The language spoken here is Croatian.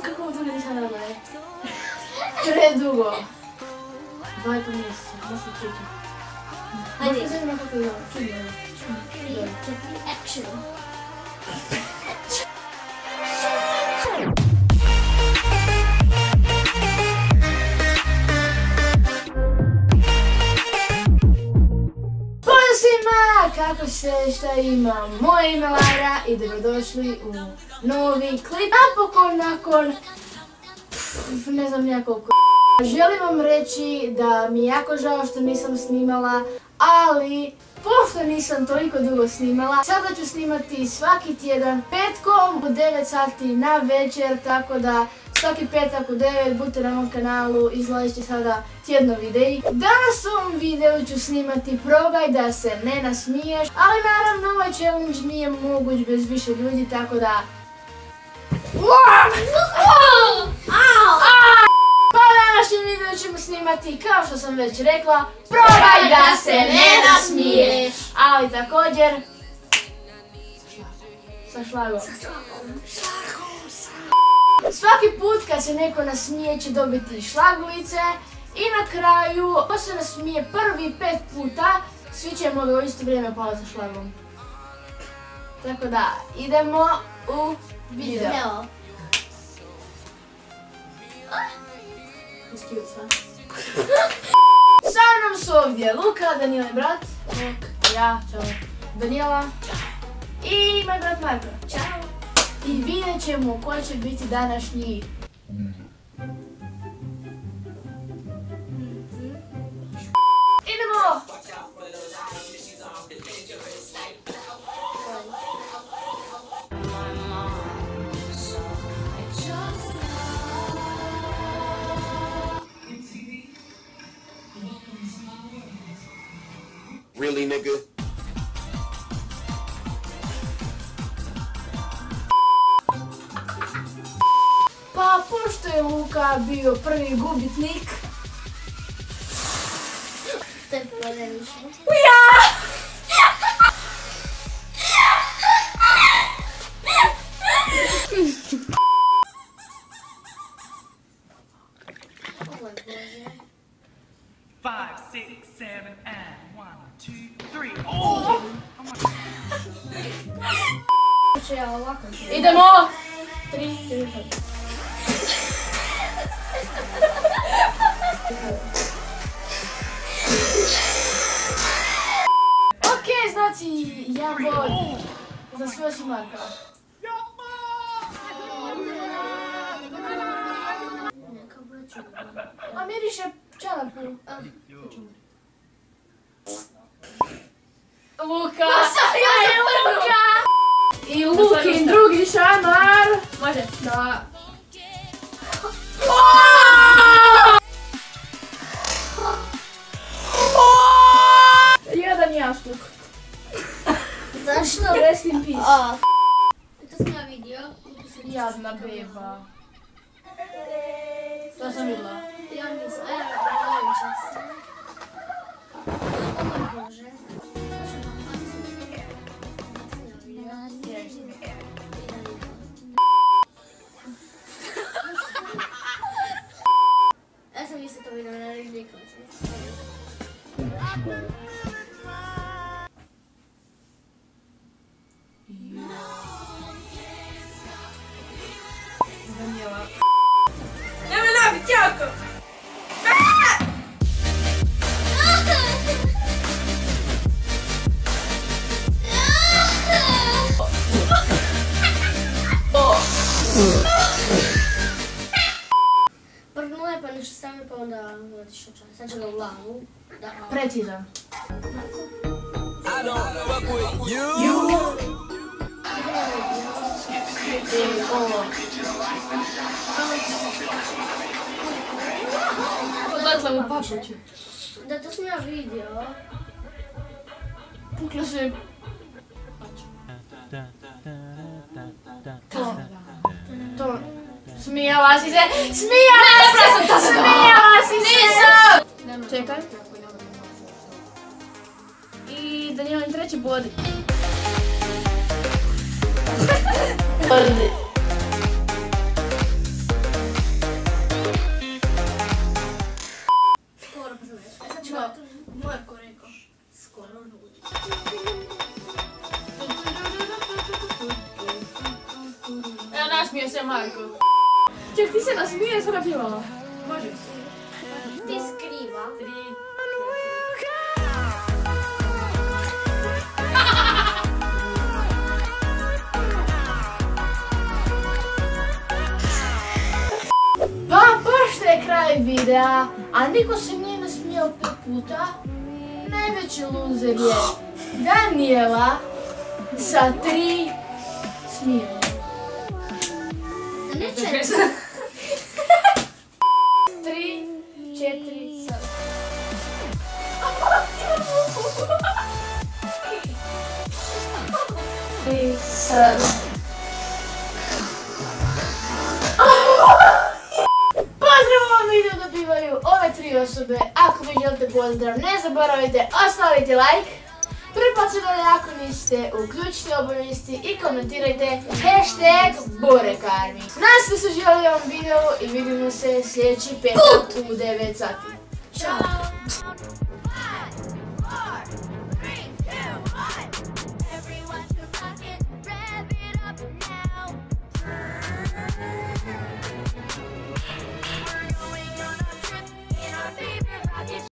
kako mu toga nisam radila, ne? Predugo. 2,5 mjeseca, možda pričam. Ajde. Možda zanima kako je ovo. Action. Pozdrav svima, kako se, šta ima? Moje ime Lara i dobrodošli u novi klip. Napokon nakon, ne znam nijakoliko. Želim vam reći da mi je jako žao što nisam snimala, ali pošto nisam toliko dugo snimala, sada ću snimati svaki tjedan petkom u 9 sati na večer, tako da svaki petak u 9 budite na mom kanalu, izlazit će sada tjedno videi. Danas u ovom videu ću snimati probaj da se ne nasmiješ, ali naravno ovaj challenge nije moguć bez više ljudi, tako da... Pa u današnjem videu ćemo snimati, kao što sam već rekla, probaj da se ne nasmiješ, ali također sa šlagom. Svaki put kad se neko nasmije će dobiti šlaglice i na kraju, ko se nasmije prvi 5 puta, svi ćemo ga u isto vrijeme paliti sa šlagom. Tako da, idemo u video. Sa mnom su ovdje Luka, Danijela i brat, ja, čao, Danijela i moj brat Marko. Ćao. I vidjet ćemo koji će biti današnji... Idemo! Really, nigga? Pa, pošto je Luka bio prvi gubitnik... To je previše. Oj Bože. 5, 6, 7, and 1, 2, 3. Oh! Idemo! 3, 4, 5. Okej, znači ja bod za svoj Marka. A miriše čelapu. Luka! Ajde Luka! I Lukin drugi šamar! Može? Da. Jedan jastuk. Zašto? Rest in peace. To sam ja vidio. Jadna beba. To sam vidjela. Ja nisam. Evo čas. O moj Bože. Ja sam isto to vidio, ne rekla sam. Danijela. Nemoj nabit jako! Prvo je pa nešto stavio pa onda vratiš očaj. Sad ću ga u glavu. Precizan. I don't fuck with you. Odatle mu papuću. Da, to sam ja vidio. Puklo se... To... Smijala si se! Smijala si se! Čekaj. I Danijela treći bod. Nasmio se Marko. Ček, ti se nasmije, sada pjevala. Može. Ti skriva. 3. Pa, pošto je kraj videa, a niko se nije nasmijao 5 puta, najveći loser je Daniela sa 3 smijeva. Neće. 3, 4, sad. I sad. Pozdrav vam video dobivaju ove 3 osobe. Ako vi želite pozdrav, ne zaboravite ostaviti like. Pretplaćeno ako niste, uključite obavijesti i komentirajte #BoreKarmi. Nas se želio ovom videu i vidimo se sljedeći petak u 9 sati. Ćao!